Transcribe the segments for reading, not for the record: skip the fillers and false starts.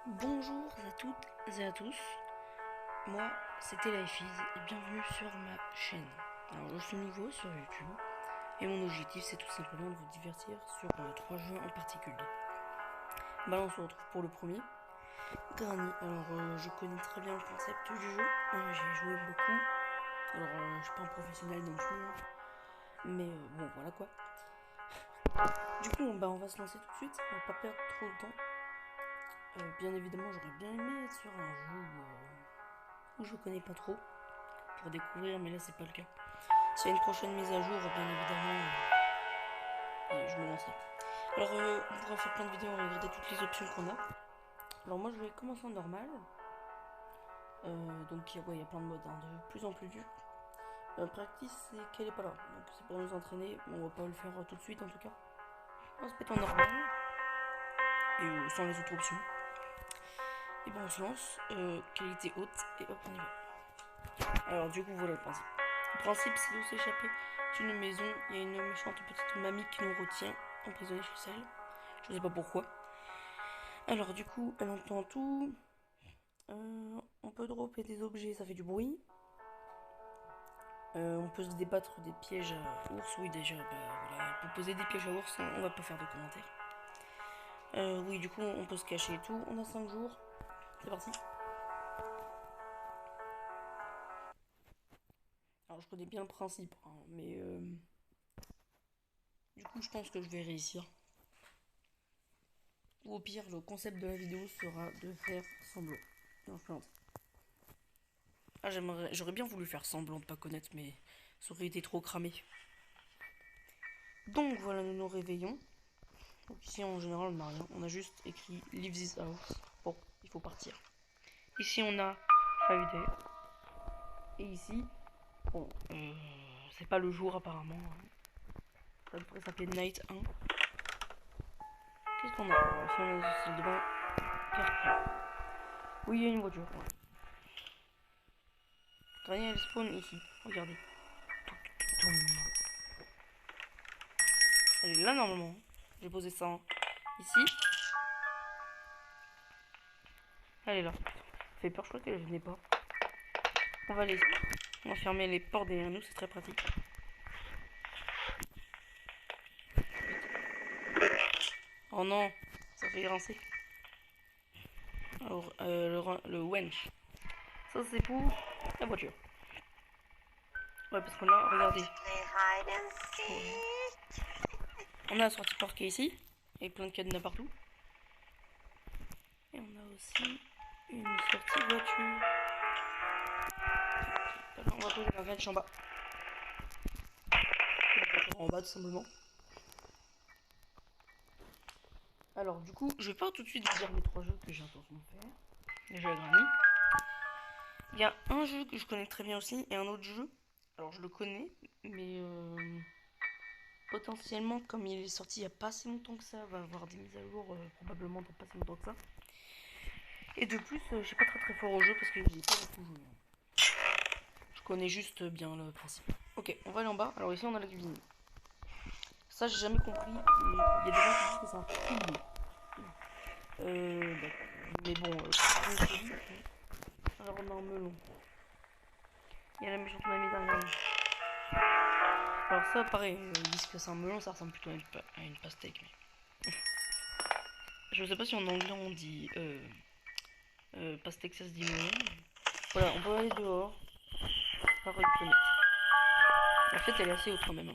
Bonjour à toutes et à tous, moi c'était Lifeis et bienvenue sur ma chaîne. Alors je suis nouveau sur YouTube et mon objectif c'est tout simplement de vous divertir sur 3 jeux en particulier. On se retrouve pour le premier, Granny. Alors je connais très bien le concept du jeu, j'ai joué beaucoup. Alors je suis pas un professionnel non plus, mais bon voilà quoi. Du coup on va se lancer tout de suite, on va pas perdre trop de temps. Bien évidemment j'aurais bien aimé être sur un jeu où je connais pas trop pour découvrir, mais là c'est pas le cas. S'il y a une prochaine mise à jour, bien évidemment, je me lancerai. Alors on pourra faire plein de vidéos, on va regarder toutes les options qu'on a. Alors moi je vais commencer en normal. Donc il y a plein de modes, de plus en plus dur. Practice c'est qu'elle est pas là, donc c'est pour nous entraîner, on va pas le faire tout de suite en tout cas. On va se mettre en normal et sans les autres options. Et on se lance, qualité haute et hop on y va. Alors du coup voilà le principe. Le principe c'est de s'échapper d'une maison, il y a une méchante petite mamie qui nous retient emprisonnée chez elle. Je sais pas pourquoi. Alors du coup elle entend tout. On peut dropper des objets, ça fait du bruit. On peut se débattre des pièges à ours, oui déjà, voilà. Pour poser des pièges à ours, on va pas faire de commentaires. Oui du coup on peut se cacher et tout. On a 5 jours, c'est parti. Alors je connais bien le principe, mais du coup je pense que je vais réussir. Ou au pire, le concept de la vidéo sera de faire semblant. Non, je plainte. J'aurais bien voulu faire semblant de pas connaître, mais ça aurait été trop cramé. Donc voilà, nous nous réveillons. Donc ici en général on n'a rien, on a juste écrit Leave this house. Bon, il faut partir. Ici on a 5 day. Et ici, bon, c'est pas le jour apparemment. Ça devrait s'appeler Night 1. Qu'est-ce qu'on a? Ici on a c'est devant carte. Oui, il y a une voiture. Ouais. Granny elle spawn ici, regardez. Elle est là normalement. J'ai posé ça ici. Elle est là. Ça fait peur, je crois qu'elle venait pas. On va laisser. On va fermer les portes derrière nous, c'est très pratique. Oh non, ça fait grincer. Alors, le wench. Ça, c'est pour la voiture. Ouais, parce qu'on a, regardez. On a la sortie parquée ici. Et plein de cadenas partout. Et on a aussi une sortie voiture. On va poser la wench en bas. En bas, tout simplement. Alors, du coup, je vais pas tout de suite vous dire les 3 jeux que j'ai l'intention de faire. Déjà, Granny. Il y a un jeu que je connais très bien aussi et un autre jeu. Alors, je le connais, mais potentiellement, comme il est sorti il n'y a pas assez longtemps que ça, va avoir des mises à jour probablement dans pas si longtemps que ça. Et de plus, je suis pas très fort au jeu parce que j'ai pas beaucoup joué. Je connais juste bien le principe. Ok, on va aller en bas. Alors ici, on a la cuisine. Ça, j'ai jamais compris. Il y a des gens qui disent que c'est un frigo. D'accord. Mais bon, alors on a un melon. Il y a la méchante mamie derrière nous. Alors ça, pareil, ils disent que c'est un melon, ça ressemble plutôt à une pastèque. Mais... je sais pas si en anglais on dit pastèque, ça se dit melon. Voilà, on peut aller dehors par une fenêtre. La fenêtre, elle est assez haute quand même.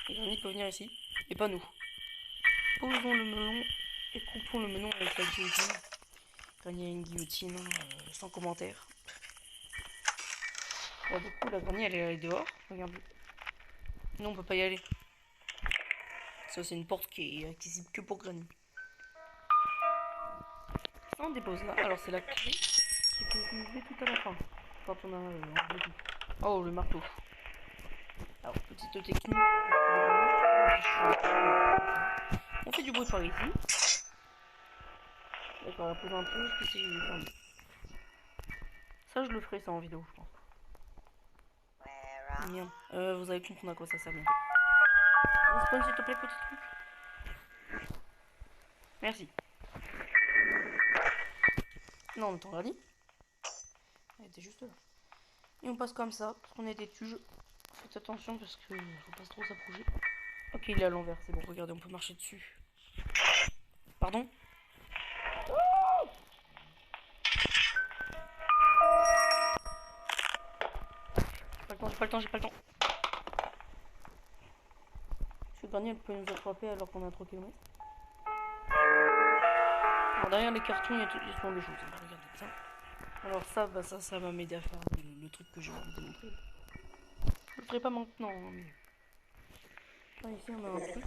Et Granny peut venir ici, et pas nous. Posons le melon et coupons le melon avec la guillotine. Granny a une guillotine, sans commentaire. Bon, du coup, la Granny, elle est allée dehors. Regarde. Non, on peut pas y aller. Ça, c'est une porte qui est accessible que pour Granny. Ça, on dépose là. Alors, c'est la clé qu'il faut utiliser tout à la fin. Quand on a enlevé tout. Oh, le marteau. Alors, petite technique. On fait du bruit par ici. D'accord, on va poser un peu. Ici, je vais fermer. Ça, je le ferai ça en vidéo, je pense. Bien. Vous allez comprendre à quoi ça sert bientôt. Respawn, s'il te plaît, petit truc. Merci. Non, on t'en l'a dit. Elle était juste là. Et on passe comme ça, parce qu'on est des tuges. Faites attention parce que faut pas trop s'approcher. Ok, il est à l'envers, c'est bon, regardez, on peut marcher dessus. Pardon? J'ai pas le temps, j'ai pas le temps. Parce que Granny, elle peut nous attraper alors qu'on est à 3 km. Alors derrière les cartons, il y a souvent des choses. On va regarder ça. Alors ça, bah ça va m'aider à faire le truc que j'ai envie de montrer. Je le ferai pas maintenant, hein, mais... Ah, ici, on a un truc.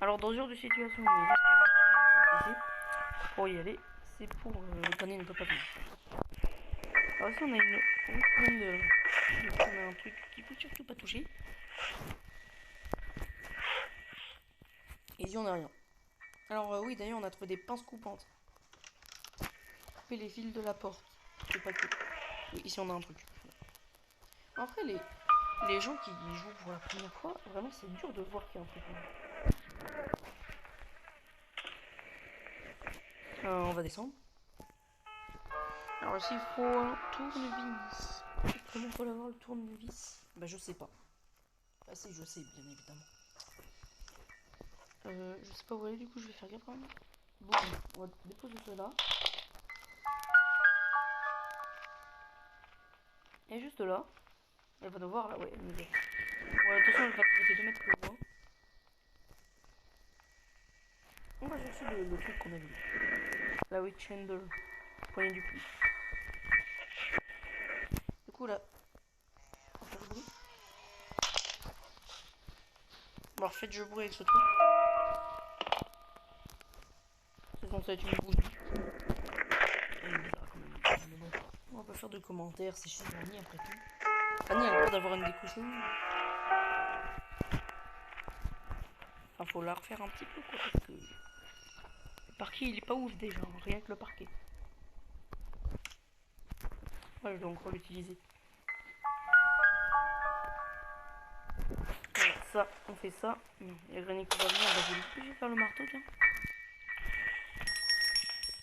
Alors dans ce genre de situation, pour y aller, c'est pour... Granny ne peut pas venir. Alors ici, on a une route pleine de... Donc, on a un truc qu'il faut surtout pas toucher. Et ici, on a rien. Alors oui, d'ailleurs, on a trouvé des pinces coupantes. Couper les fils de la porte. C'est pas que... Oui, ici, on a un truc. Après, les gens qui y jouent pour la première fois, vraiment, c'est dur de voir qu'il y a un truc. On va descendre. Alors ici, il faut un tournevis. Comment on peut l'avoir, le tournevis? Bah, je sais pas. Ah si, je sais, bien évidemment. Je sais pas où aller, du coup, je vais faire gaffe quand même. Bon, on va déposer cela. Et juste là. Elle va devoir là, ouais, elle nous est. Ouais, attention, elle va traiter 2 mètres plus loin. On va chercher le truc qu'on a vu. La witch handle. Poignée du puits. Du coup, là. On va faire le bruit. Bon, alors faites le bruit avec ce truc. C'est censé être une bougie. Elle est bizarre quand même. Mais bon. On va pas faire de commentaires, c'est chez Annie après tout. Annie a le droit d'avoir une découche. Enfin, faut la refaire un petit peu quoi, parce que le parquet il est pas ouf déjà, rien que le parquet. Ouais, je dois encore l'utiliser. Voilà, ça, on fait ça. Il y a Granny qui va venir, bah, je vais faire le marteau, tiens.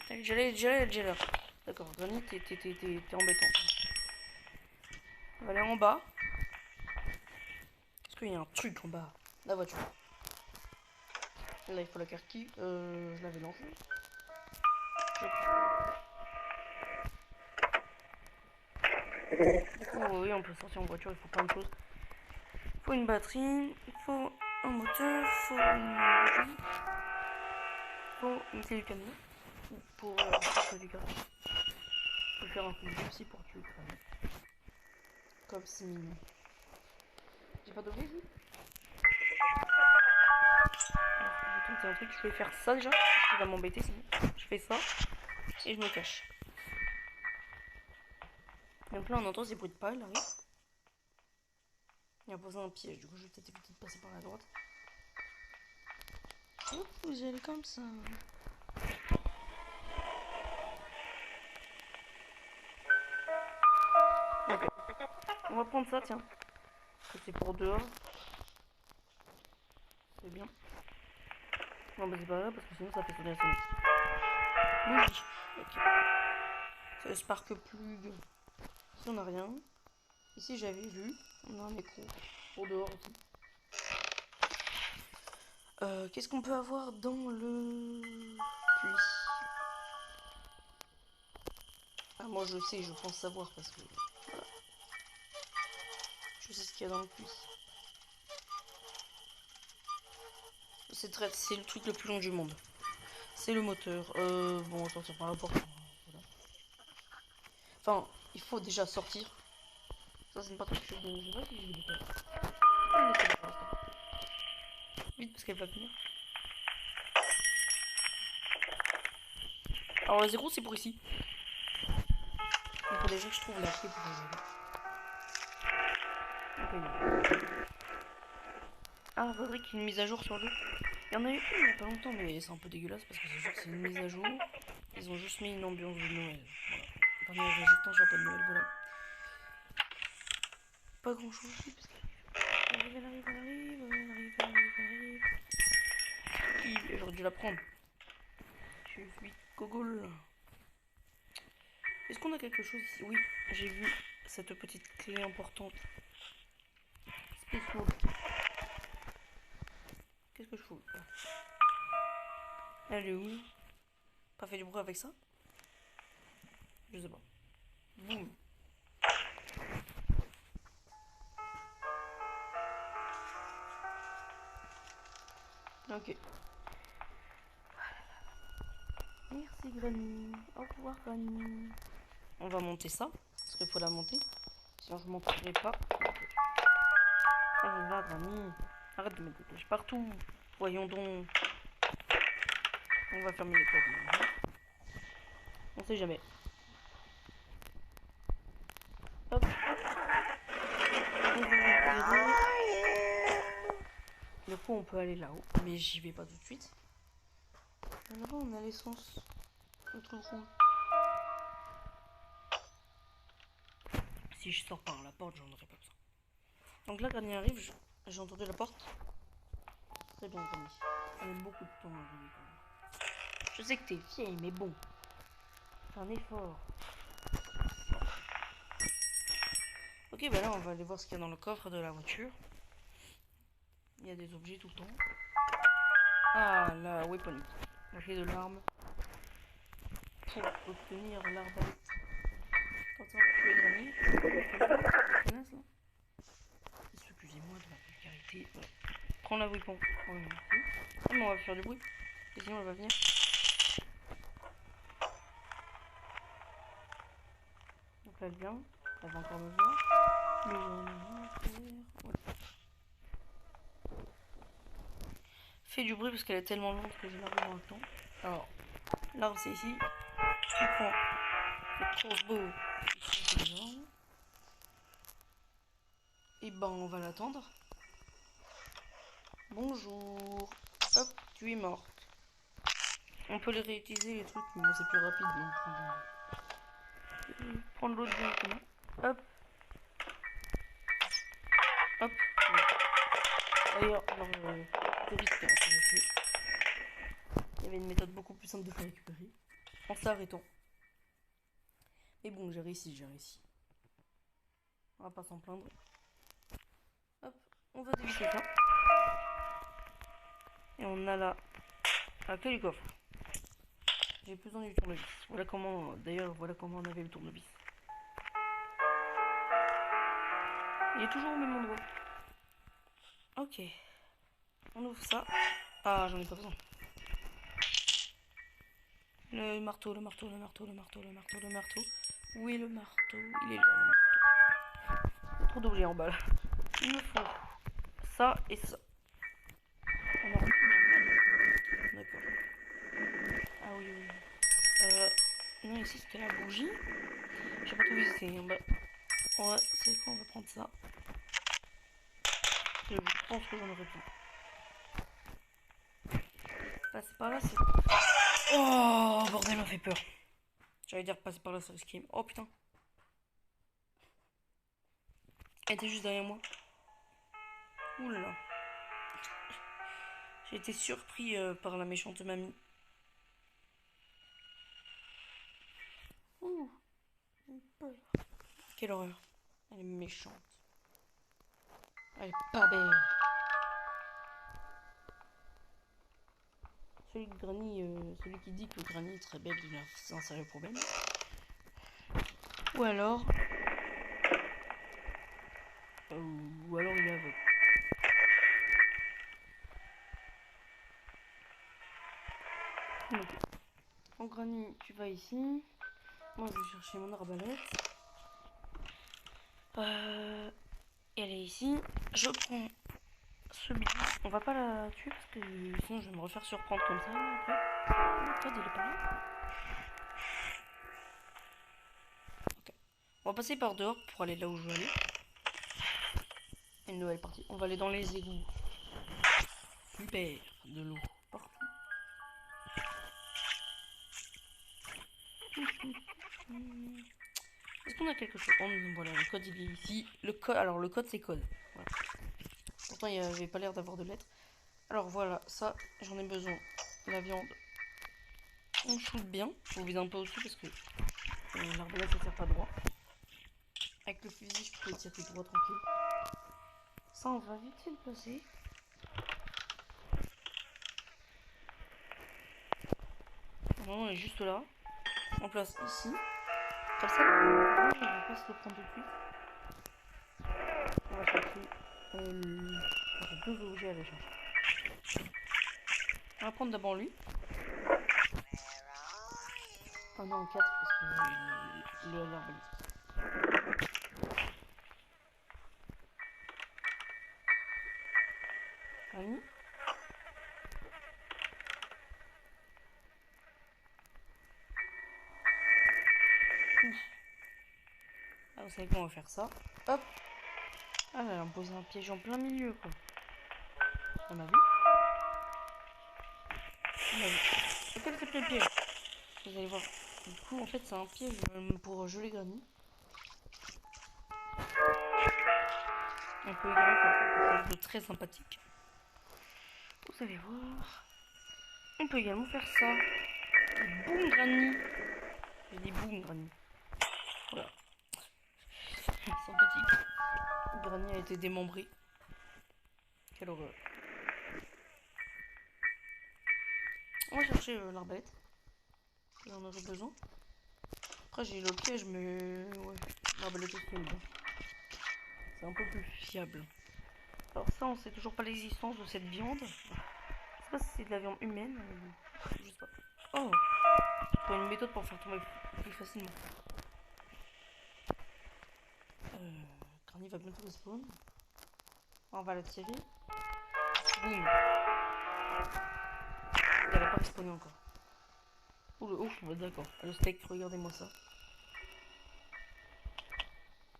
Déjà là. D'accord, Granny, t'es embêtante. On va aller en bas. Est-ce qu'il y a un truc en bas? La voiture. Là, il faut la carquille. Je l'avais lancée. Du coup, oui, on peut sortir en voiture, il faut plein de choses. Il faut une batterie, il faut un moteur, il faut une bougie, il faut une clé du camion pour faire du garage. Il faut faire un coup de aussi pour tuer le crâne. Comme c'est mignon. J'ai pas de ici. C'est un truc, je vais faire ça déjà, parce qu'il va m'embêter sinon. Je fais ça et je me cache. Et donc là on entend ces bruits de pas, il arrive. Il a posé un piège, du coup je vais peut-être éviter de passer par la droite. Hop, vous y allez comme ça. Ok. On va prendre ça, tiens. C'est pour dehors. C'est bien. Non, mais c'est pas grave parce que sinon ça fait sonner la sonnette. Oui, ok. C'est le Spark Plug. Ici on a rien. Ici j'avais vu. On a un écrou pour dehors aussi. Qu'est-ce qu'on peut avoir dans le puits? Ah, moi je sais, je pense savoir parce que. Voilà. Je sais ce qu'il y a dans le puits. C'est le truc le plus long du monde. C'est le moteur. Bon, on va sortir par la porte. Voilà. Enfin, il faut déjà sortir. Ça, c'est une partie que je sais pas si je l'ai pas. Vite, parce qu'elle va venir. Alors, le 0, c'est pour ici. Il faut déjà que je trouve la clé pour les aller. Ah, faudrait qu'il y ait une mise à jour sur le jeu. Il y en a eu une il y a pas longtemps, mais c'est un peu dégueulasse parce que c'est juste une mise à jour. Ils ont juste mis une ambiance de Noël. Voilà. Enfin, il y avait juste un chapeau de Noël, voilà. Pas grand chose ici parce qu'elle arrive. J'aurais dû la prendre. Je suis gogol. Est-ce qu'on a quelque chose ici? Oui, j'ai vu cette petite clé importante. Spéciaux. Qu'est-ce que je fous là? Elle est où? Pas fait du bruit avec ça? Je sais pas. Boum. Ok. Merci Granny. Au revoir Granny. On va monter ça. Parce qu'il faut la monter. Sinon je monterai pas. Elle va Granny. Arrête de mettre des pièges partout. Voyons donc. On va fermer les portes maintenant. On sait jamais. Hop, hop. On va repérer. Du coup on peut aller là-haut. Mais j'y vais pas tout de suite. Là-bas on a l'essence. Le truc rouge. Si je sors par la porte, j'en aurai pas besoin. Donc là, Granny arrive, j'ai entendu la porte. Très bien, Granny. Ça met beaucoup de temps à arriver quand même. Je sais que t'es vieille, mais bon. Fais un effort. Ok, bah là, on va aller voir ce qu'il y a dans le coffre de la voiture. Il y a des objets tout le temps. Ah, la weapon. La clé de l'arme. Pour obtenir l'arbalète. Quand ça va tuer Granny. Connasse là. Excusez-moi de la vulgarité. Voilà. Prends la weapon. Oh, ah, mais on va faire du bruit. Et sinon, elle va venir. Donc là, elle vient. Elle va encore me voir. Mais voilà. Fais du bruit parce qu'elle est tellement lente que je l'arrive dans le temps. Alors, l'arbre c'est ici. Tu prends le crossbow. Et ben, on va l'attendre. Bonjour. Hop, tu es morte. On peut les réutiliser les trucs, mais bon, c'est plus rapide. Donc, prendre l'autre directement. Hop. Hop. D'ailleurs, il y avait une méthode beaucoup plus simple de la récupérer. En s'arrêtant. Mais bon, j'ai réussi. On va pas s'en plaindre. Hop, on va dévisser ça. Et on a la clé du coffre. J'ai besoin du tournevis. Voilà comment on avait le tournevis. Il est toujours au même endroit. Ok. On ouvre ça. Ah, j'en ai pas besoin. Le marteau. Où est le marteau? Il est là, le marteau. Trop d'objets en bas là. Il me faut ça et ça. D'accord. Ah oui. Non, ici c'était la bougie. Je sais pas tout visiter. Bah, ouais, c'est quoi? On va prendre ça. Je pense que j'en aurais plus. Passer par là, c'est. Oh, bordel, m'a fait peur. J'allais dire passer par là, c'est risqué. Oh putain. Elle était juste derrière moi. Ouh là là. J'ai été surpris par la méchante mamie. Ouh. Quelle horreur. Elle est méchante. Elle est pas belle. Celui qui dit que Granny est très belle, c'est un sérieux problème. Ou alors il est aveugle. Ok. En Granny, tu vas ici. Moi, je vais chercher mon arbalète. Elle est ici. Je prends ce bidon. On va pas la tuer parce que sinon je vais me refaire surprendre comme ça après. Todd, il est pas là. Ok. On va passer par dehors pour aller là où je veux aller. Une nouvelle partie. On va aller dans les égouts. Super. De l'eau partout. Est-ce qu'on a quelque chose? Voilà, le code il est ici. Alors le code c'est code. Voilà. Pourtant il n'y avait pas l'air d'avoir de lettres. Alors voilà, ça j'en ai besoin. La viande. On shoot bien. On vide un peu aussi parce que l'arbalète ça tire pas droit. Avec le fusil, je peux tirer droit tranquille. Ça, on va vite fait le placer. Non, on est juste là. On place ici. Comme ça, on va pas se le prendre tout de suite. On va chercher deux objets à la chercher. On va prendre d'abord lui. Ah non, 4 parce qu'il est à l'arbalète. Allez. Ah, vous savez qu'on va faire ça. Hop. Ah, là, on pose un piège en plein milieu, quoi. On a vu. Quel c'est le piège? Vous allez voir. Du coup, en fait, c'est un piège pour geler Granny. On peut également faire quelque chose de très sympathique. Vous allez voir. On peut également faire ça. Et boum, Granny. J'ai dit boum, Granny. Voilà. Sympathique. Granny a été démembrée. Quelle horreur. On va chercher l'arbalète. J'en aurai besoin. Après j'ai le piège mais ouais, l'arbalète aussi est bien. C'est un peu plus fiable. Alors ça on sait toujours pas l'existence de cette viande. Je sais pas si c'est de la viande humaine. Je sais pas. Oh, je trouve une méthode pour faire tomber plus facilement. Granny va bientôt respawn. On va la tirer. Boum. Elle a pas respawné encore. Oh le ouf, d'accord. Le steak, regardez-moi ça.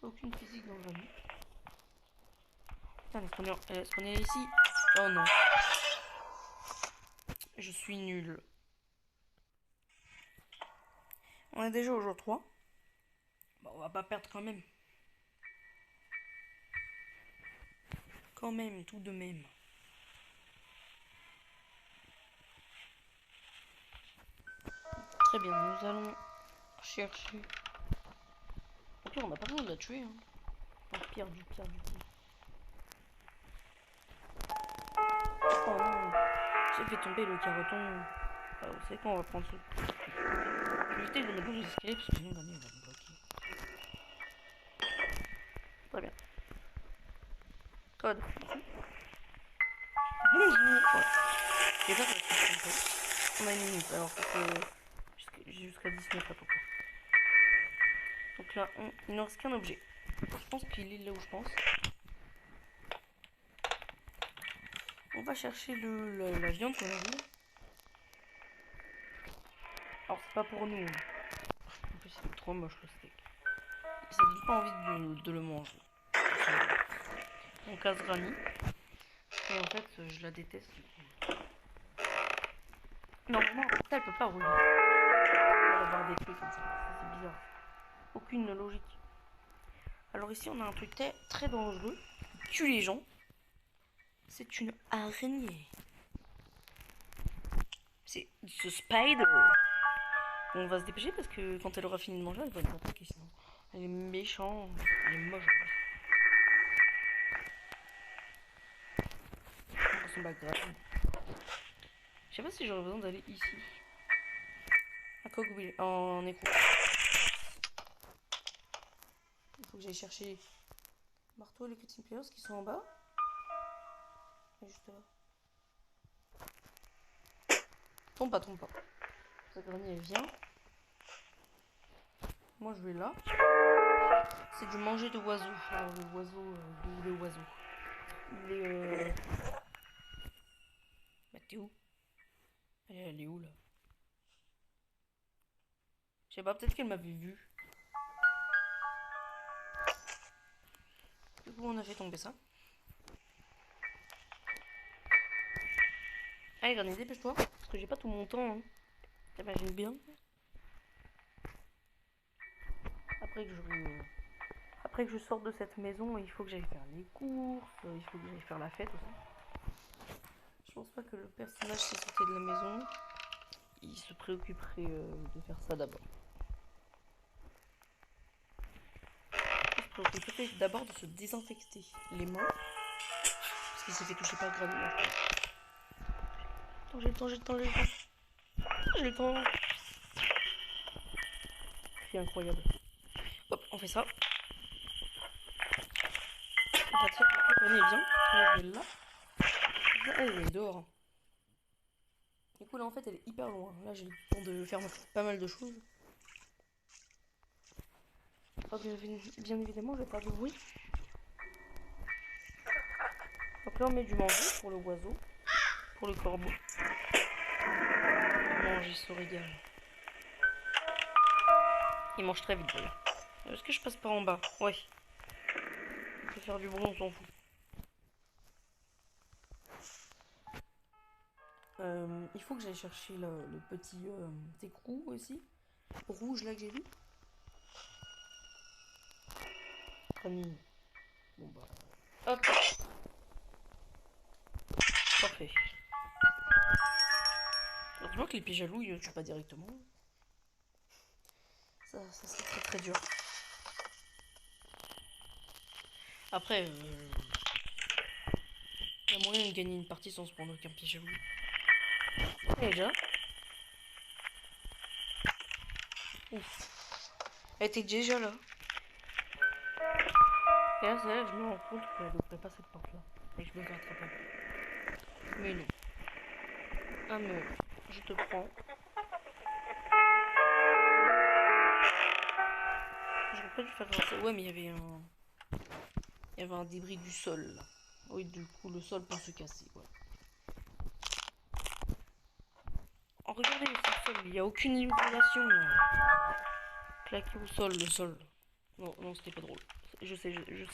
Aucune physique dans le Granny. Putain, elle est spawnée ici. Oh non. Je suis nul. On est déjà au jour 3. Bon, on va pas perdre quand même. Quand même, tout de même. Très bien, nous allons chercher. Ok, on n'a pas besoin de la tuer. Hein. Enfin, pire du pire. Oh non, j'ai fait tomber le carotton. Alors, vous savez quoi, on va prendre ce. Je vais éviter de le mettre dans les escaliers parce que sinon, Granny va me bloquer. Très bien. Code. Bonjour. Ouais. Et ça, on a une minute, alors c'est jusqu'à 19 à peu près. Donc là, il ne reste qu'un objet. Je pense qu'il est là où je pense. On va chercher la viande qu'on a vue. Alors c'est pas pour nous. En plus c'est trop moche le steak. Ça donne pas envie de le manger. On casse Granny. Et en fait je la déteste. Normalement elle peut pas rouler. Elle va avoir des clés comme ça. C'est bizarre. Aucune logique. Alors ici on a un truc très dangereux. Qui tue les gens. C'est une araignée. C'est ce spider. On va se dépêcher parce que quand elle aura fini de manger, elle va nous attaquer sinon. Elle est méchante, elle est moche. Son background. Je sais pas si j'aurais besoin d'aller ici. À Cogwheel, en écho. Il faut que j'aille chercher marteau et les cutting pliers qui sont en bas. Et juste là. Tombe pas. Ça Granny elle vient. Moi je vais là. C'est du manger de oiseau. Alors le oiseau, le oiseau. Il est Bah t'es où? Elle est où là? Je sais pas, peut-être qu'elle m'avait vu. Du coup on a fait tomber ça. Allez Granny, dépêche-toi. Parce que j'ai pas tout mon temps. Hein. T'imagines bien. Après que je sorte de cette maison, il faut que j'aille faire les courses, il faut que j'aille faire la fête aussi. Je pense pas que le personnage qui sortait de la maison, il se préoccuperait de faire ça d'abord. Donc il faut d'abord de se désinfecter les mains. Parce qu'il s'est fait toucher par Granny. Attends, j'ai le temps. J'ai le temps. C'est incroyable. Hop, on fait ça. On va tirer. Granny, viens. Moi, je vais là. Elle est dehors. Du coup, là, en fait, elle est hyper loin. Là, j'ai le temps de faire pas mal de choses. Oh, bien évidemment, je vais faire du bruit. Donc là, on met du manger pour le oiseau, pour le corbeau. Manger se régale. Il mange très vite d'ailleurs. Est-ce que je passe par en bas? Ouais. On peut faire du bruit, on s'en fout. Il faut que j'aille chercher le petit écrou aussi. Rouge là que j'ai vu. Granny. Bon bah. Hop. Parfait. Heureusement que les pieds jaloux, ils ne tuent pas directement. Ça serait très très dur. Après, il y a moyen de gagner une partie sans se prendre aucun pied jaloux. Et déjà. Ouf. Elle était déjà là. Et là, c'est là que je me rends compte qu'elle n'ouvrait pas cette porte-là. Et que je me fais attraper. Mais non. Ah non. Je te prends. J'aurais pas dû faire ça. Ouais, mais il y avait un débris du sol là. Oui, du coup, le sol peut se casser. Ouais. Oh, regardez le sol, il n'y a aucune illumination là. Claqué au sol, le sol. Non, non, c'était pas drôle. Je sais. Je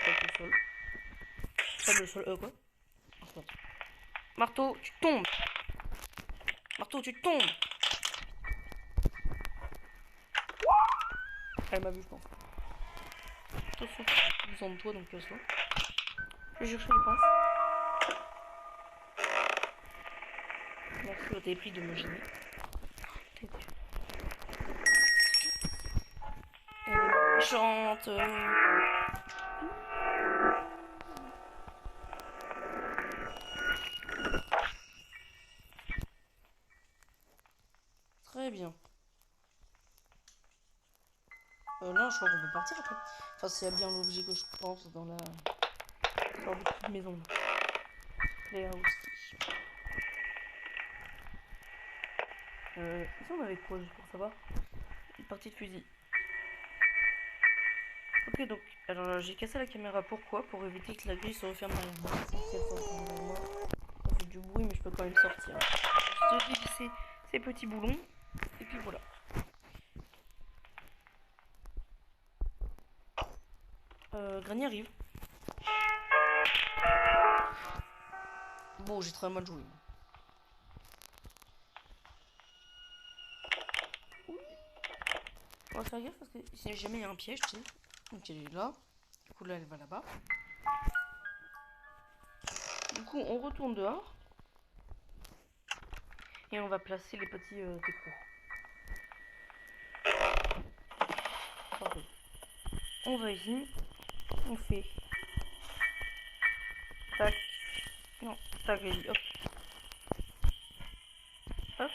claque au sol. Ça, le sol. Quoi? Oh, marteau, tu tombes. Marteau, tu tombes. Elle m'a vu, je pense. Attention, je suis de toi, donc casse-toi. Je vais chercher les pinces. Merci, t'avais pris de me gêner. Elle est méchante. Très bien. Là, je crois qu'on peut partir après. Enfin, c'est bien l'objet que je pense dans la sorte de petite maison. Playhouse. Ici, on avait quoi, juste pour savoir? Une partie de fusil. Ok, donc, alors j'ai cassé la caméra. Pourquoi? Pour éviter que la grille se referme derrière moi. Si elle se referme derrière moi, ça fait du bruit, mais je peux quand même sortir. Juste dévisser ces petits boulons. Et puis voilà. Granny arrive. Bon, j'ai très mal joué. On va faire gaffe parce que si jamais il y a un piège, tu sais. Donc elle est là. Du coup là elle va là-bas. Du coup on retourne dehors. Et on va placer les petits écrous. Parfait. On va ici. On fait. Tac. Non, tac, hop. Hop.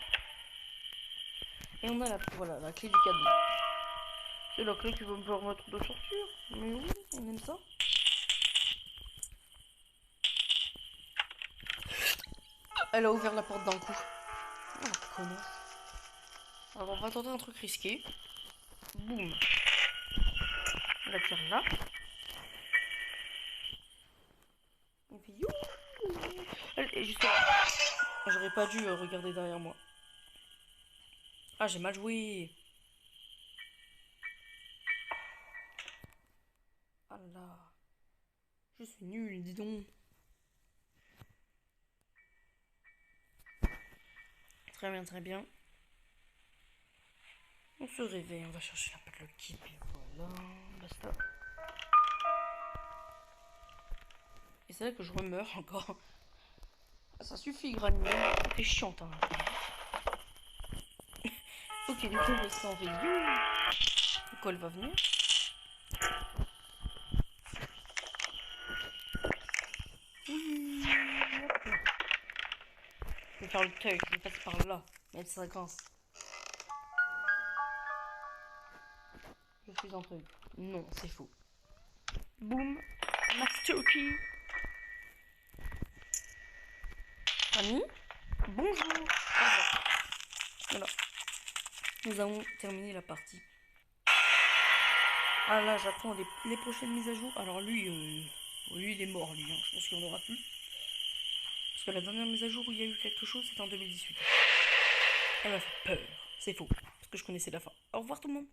Et on a la clé du cadenas. C'est la clé qui va me permettre de sortir. Mais oui, on aime ça. Elle a ouvert la porte d'un coup. Oh, connasse. Alors on va tenter un truc risqué. Boum. On la tire là. Et puis youhou. Et justement, j'aurais pas dû regarder derrière moi. Ah, j'ai mal joué. Ah là. Je suis nul, dis donc. Très bien, très bien. On se réveille, on va chercher un peu de kit. Et voilà, basta. Et c'est là que je remeurs encore. Ça suffit, Granny. T'es chiante, hein. Ok, du coup, on s'en va. Du coup, elle va venir. Oui. Hop là. Je vais faire le teuil, je vais passer par là. Même si ça grince. Je suis en teuil. Non, c'est faux. Boum. Master Key. Ami, bonjour. Au revoir. Voilà. Nous avons terminé la partie. Ah là, j'attends les prochaines mises à jour. Alors lui, il est mort, lui. Hein. Je pense qu'il n'y en aura plus. Parce que la dernière mise à jour où il y a eu quelque chose, c'était en 2018. Elle m'a fait peur. C'est faux. Parce que je connaissais la fin. Au revoir tout le monde.